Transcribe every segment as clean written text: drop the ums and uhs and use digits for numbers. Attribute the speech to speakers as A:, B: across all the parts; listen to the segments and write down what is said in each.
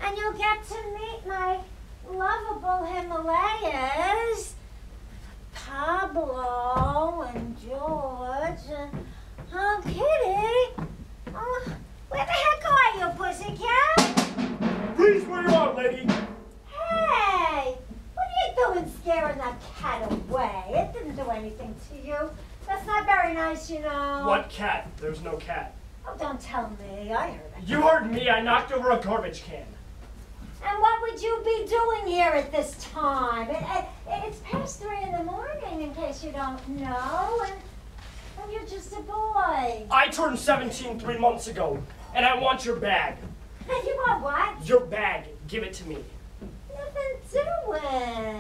A: And you'll get to meet my lovable Himalayas, Pablo and George. Oh, Kitty. Oh, where the heck are you, pussycat?
B: Please, where you are, lady.
A: Hey, what are you doing scaring that cat away? It didn't do anything to you. That's not very nice, you know.
B: What cat? There's no cat.
A: Oh, don't tell me. I heard it.
B: You heard me. I knocked over a garbage can.
A: And what would you be doing here at this time? It's past 3 in the morning, in case you don't know, and you're just a boy.
B: I turned 17 3 months ago, and I want your bag.
A: You want what?
B: Your bag. Give it to me.
A: Nothing doing.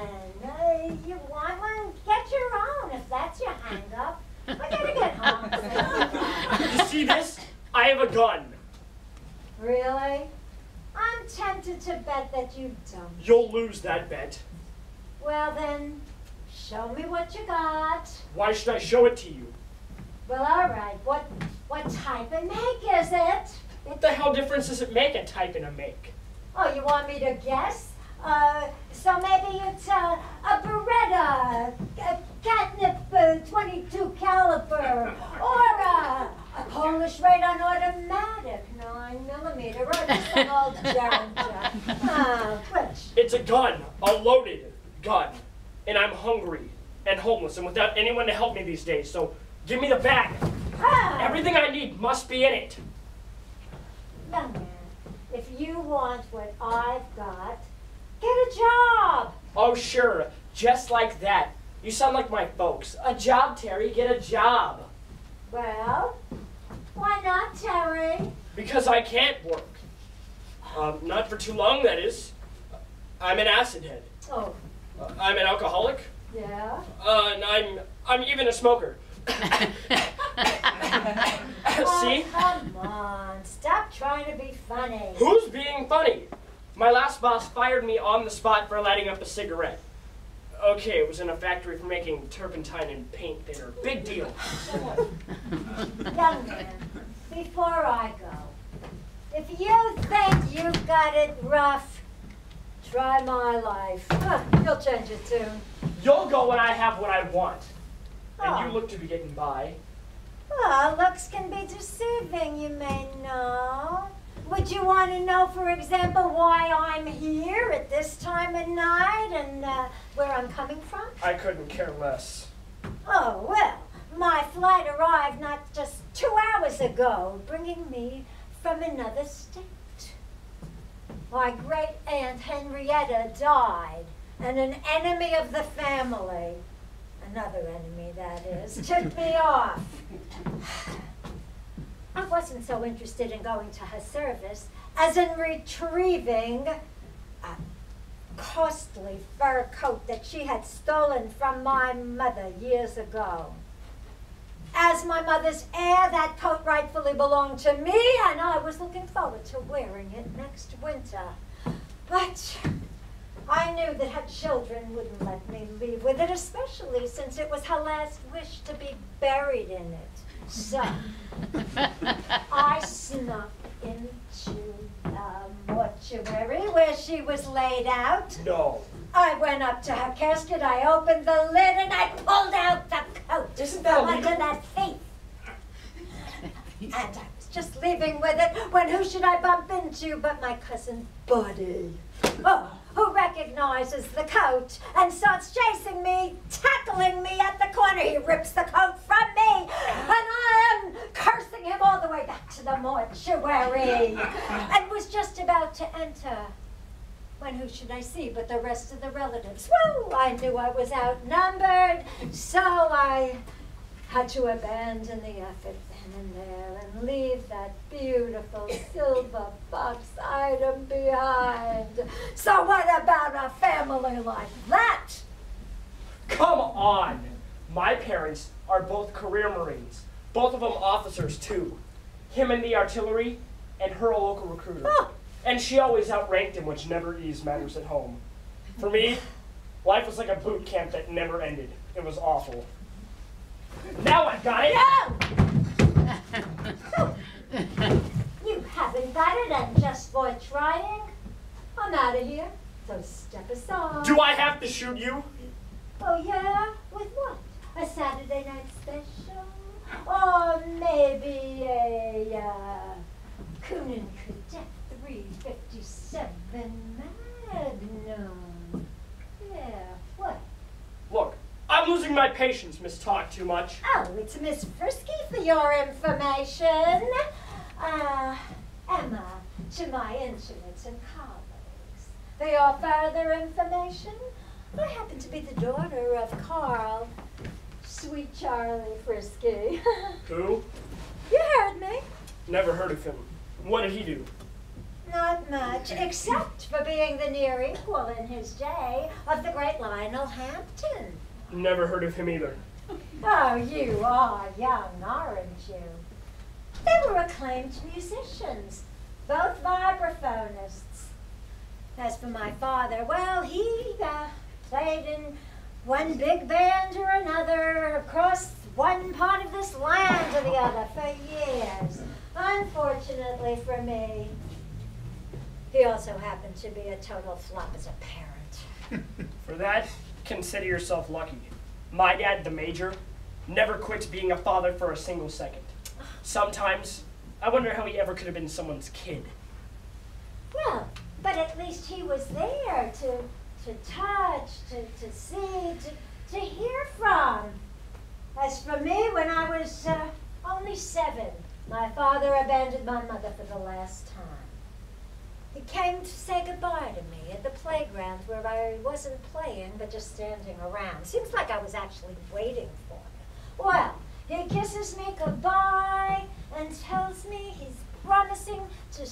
A: You want one? Get your own, if that's your hang-up. I gotta get home.
B: You see this? I have a gun.
A: Really? I'm tempted to bet that you don't.
B: You'll lose that bet.
A: Well then, show me what you got.
B: Why should I show it to you?
A: Well, all right. What type of make is it?
B: What the hell difference does it make a type and a make?
A: Oh, you want me to guess? So maybe it's a Beretta, a catnip 22 caliber, or a Polish radar automatic 9mm, or just an old Derringer. Which?
B: It's a gun, a loaded gun, and I'm hungry and homeless and without anyone to help me these days. So give me the bag. Everything I need must be in it.
A: Young man, if you want what I've got, get a job.
B: Oh, sure. Just like that. You sound like my folks. A job, Terry. Get a job.
A: Well, why not, Terry?
B: Because I can't work. Not for too long, that is. I'm an acid head.
A: Oh.
B: I'm an alcoholic.
A: Yeah?
B: And I'm even a smoker. See?
A: Come on. Stop trying to be funny.
B: Who's being funny? My last boss fired me on the spot for lighting up a cigarette. Okay, it was in a factory for making turpentine and paint thinner. Big deal.
A: Young man, before I go, if you think you've got it rough, try my life. You'll change your tune.
B: You'll go when I have what I want. And
A: Oh.
B: you look to be getting by.
A: Well, looks can be deceiving, you may know. Would you want to know, for example, why I'm here at this time of night and where I'm coming from?
B: I couldn't care less.
A: Oh, well, my flight arrived not just 2 hours ago, bringing me from another state. My great-aunt Henrietta died, and an enemy of the family, another enemy, that is, tipped me off. I wasn't so interested in going to her service as in retrieving a costly fur coat that she had stolen from my mother years ago. As my mother's heir, that coat rightfully belonged to me, and I was looking forward to wearing it next winter. But I knew that her children wouldn't let me leave with it, especially since it was her last wish to be buried in it. So, I snuck into the mortuary where she was laid out.
B: No.
A: I went up to her casket, I opened the lid, and I pulled out the coat.
B: Isn't that
A: under
B: illegal?
A: that thief. And I was just leaving with it when who should I bump into but my cousin Buddy. Oh, who recognizes the coat and starts chasing me, tackling me at the corner. He rips the coat from me, and I am cursing him all the way back to the mortuary, and was just about to enter when who should I see but the rest of the relatives. Well, I knew I was outnumbered, so I had to abandon the effort then and there and leave that beautiful silver box item behind. So what about a family like that?
B: Come on! My parents are both career Marines. Both of them officers, too. Him in the artillery, and her a local recruiter.
A: Oh.
B: And she always outranked him, which never eased matters at home. For me, life was like a boot camp that never ended. It was awful. Now I've got it!
A: No! You haven't got it, and just for trying, I'm out of here, so step aside.
B: Do I have to shoot you?
A: Oh, yeah? With what? A Saturday night special? Or maybe a, Coonan Cadet 357 Magnum? Yeah, what?
B: Look, I'm losing my patience, Miss Talk Too Much.
A: Oh, it's Miss Frisky for your information. Emma, to my intimates and colleagues. For your further information, I happen to be the daughter of Carl, Sweet Charlie Frisky.
B: Who?
A: You heard me.
B: Never heard of him. What did he do?
A: Not much, except for being the near equal in his day of the great Lionel Hampton.
B: Never heard of him either.
A: Oh, you are young, aren't you? They were acclaimed musicians, both vibraphonists. As for my father, well, he played in one big band or another across one part of this land or the other for years. Unfortunately for me, he also happened to be a total flop as a parent.
B: For that, consider yourself lucky. My dad, the Major, never quits being a father for a single second. Sometimes, I wonder how he ever could have been someone's kid.
A: Well, but at least he was there to touch, to see, to hear from. As for me, when I was only 7, my father abandoned my mother for the last time. He came to say goodbye to me at the playground where I wasn't playing, but just standing around. Seems like I was actually waiting for him. Well, he kisses me goodbye and tells me he's promising to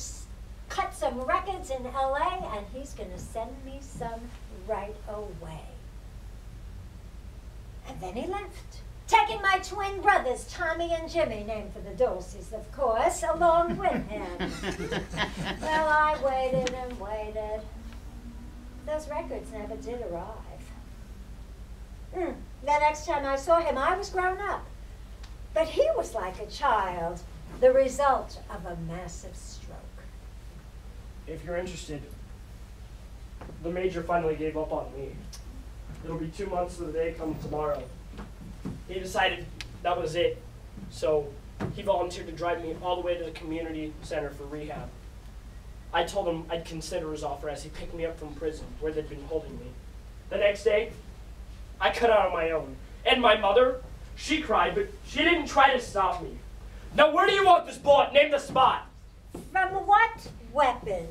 A: cut some records in LA and he's going to send me some right away. And then he left, taking my twin brothers, Tommy and Jimmy, named for the Dulces, of course, along with him. Well, I waited and waited. Those records never did arrive. The next time I saw him, I was grown up. But he was like a child, the result of a massive stroke.
B: If you're interested, the Major finally gave up on me. It'll be 2 months to the day come tomorrow. He decided that was it, so he volunteered to drive me all the way to the community center for rehab. I told him I'd consider his offer as he picked me up from prison where they'd been holding me. The next day, I cut out on my own. And my mother, she cried, but she didn't try to stop me. Now where do you want this bullet? Name the spot.
A: From what weapon?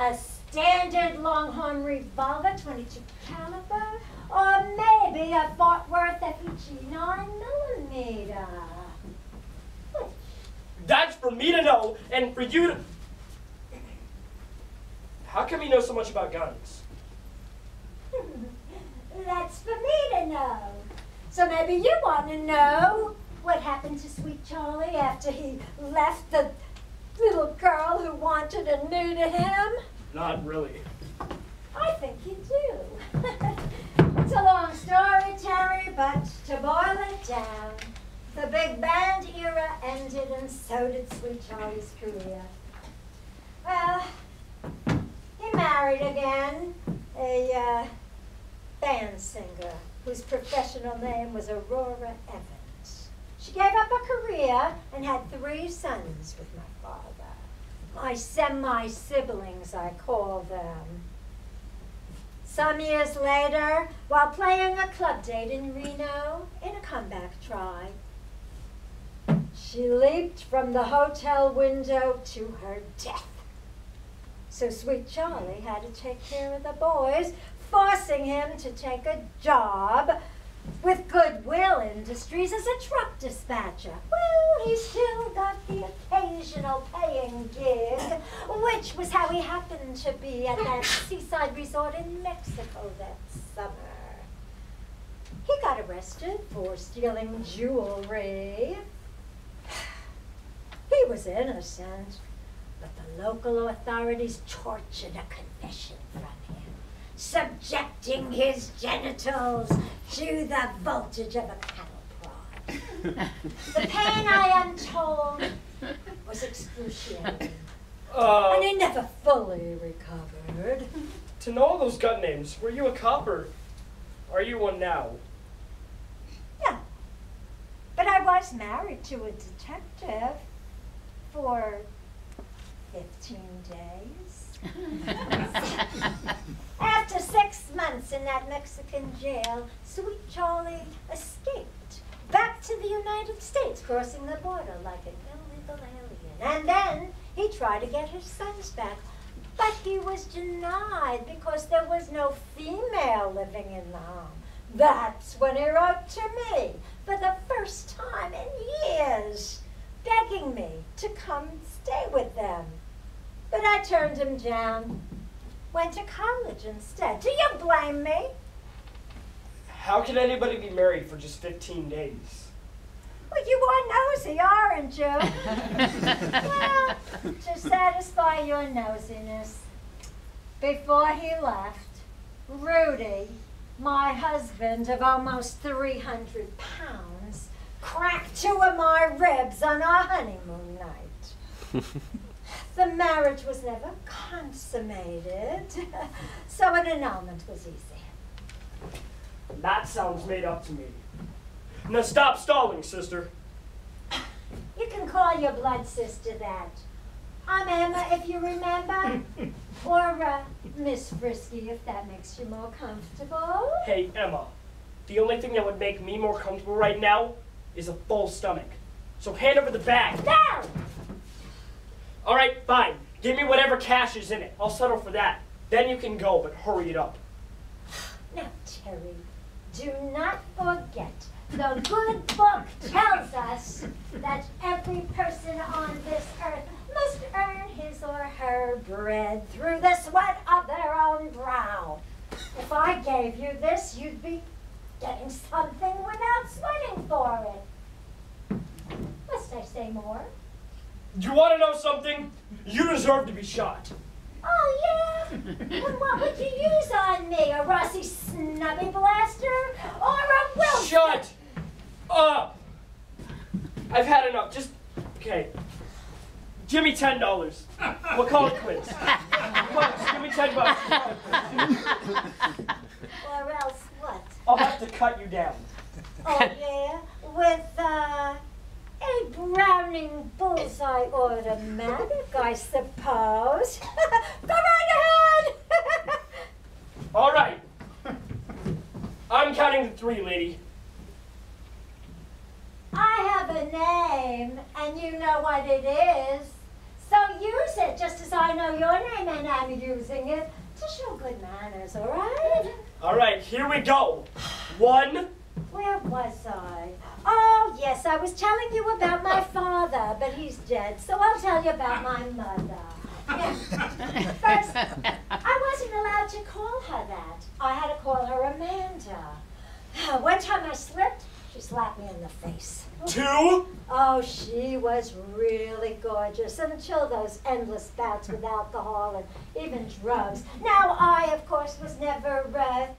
A: A standard Longhorn revolver, 22 caliber? Or maybe a Fort Worth FEG 9mm?
B: That's for me to know, and for you to... How come you know so much about guns?
A: That's for me to know. So maybe you want to know what happened to Sweet Charlie after he left the little girl who wanted and needed him?
B: Not really.
A: I think you do. It's a long story, Terry, but to boil it down, the big band era ended and so did Sweet Charlie's career. Well, he married again, a band singer whose professional name was Aurora Evans. She gave up her career and had 3 sons with my father. My semi-siblings, I call them. Some years later, while playing a club date in Reno, in a comeback try, she leaped from the hotel window to her death. So Sweet Charlie had to take care of the boys, forcing him to take a job with Goodwill Industries as a truck dispatcher. Well, he still got the occasional paying gig, which was how he happened to be at that seaside resort in Mexico that summer. He got arrested for stealing jewelry. He was innocent, but the local authorities tortured a confession from him, subjecting his genitals to the voltage of a cattle prod. The pain, I am told, was excruciating. And he never fully recovered.
B: To know all those gun names, were you a cop or are you one now?
A: Yeah. But I was married to a detective for 15 days. After 6 months in that Mexican jail, Sweet Charlie escaped back to the United States, crossing the border like an illegal alien. And then he tried to get his sons back, but he was denied because there was no female living in the home. That's when he wrote to me for the first time in years, begging me to come stay with them. But I turned him down, went to college instead. Do you blame me?
B: How can anybody be married for just 15 days?
A: Well, you are nosy, aren't you? Well, to satisfy your nosiness, before he left, Rudy, my husband of almost 300 pounds, cracked 2 of my ribs on our honeymoon night. The marriage was never consummated, so an annulment was easy.
B: That sounds made up to me. Now stop stalling, sister.
A: You can call your blood sister that. I'm Emma, if you remember. Or Miss Frisky, if that makes you more comfortable.
B: Hey, Emma, the only thing that would make me more comfortable right now is a full stomach. So hand over the bag.
A: No!
B: All right, fine. Give me whatever cash is in it. I'll settle for that. Then you can go, but hurry it up.
A: Now, Terry, do not forget, the good book tells us that every person on this earth must earn his or her bread through the sweat of their own brow. If I gave you this, you'd be getting something without sweating for it. Must I say more?
B: You want to know something? You deserve to be shot.
A: Oh, yeah? And what would you use on me? A Rossi Snubby Blaster? Or a Wilson?
B: Shut up! I've had enough. Just, okay. Give me $10. We'll call it quits. Come on, just give me $10.
A: Or else what?
B: I'll have to cut you down.
A: Oh, yeah? With, a Browning bullseye automatic, I suppose. Go right ahead!
B: All right. I'm counting to 3, lady.
A: I have a name, and you know what it is. So use it, just as I know your name, and I'm using it to show good manners, all right?
B: All right, here we go. 1.
A: Where was I? Oh, yes, I was telling you about my father, but he's dead, so I'll tell you about my mother. Yeah. First, I wasn't allowed to call her that. I had to call her Amanda. One time I slipped, she slapped me in the face.
B: 2.
A: Oh, she was really gorgeous until those endless bouts with alcohol and even drugs. Now, I, of course, was never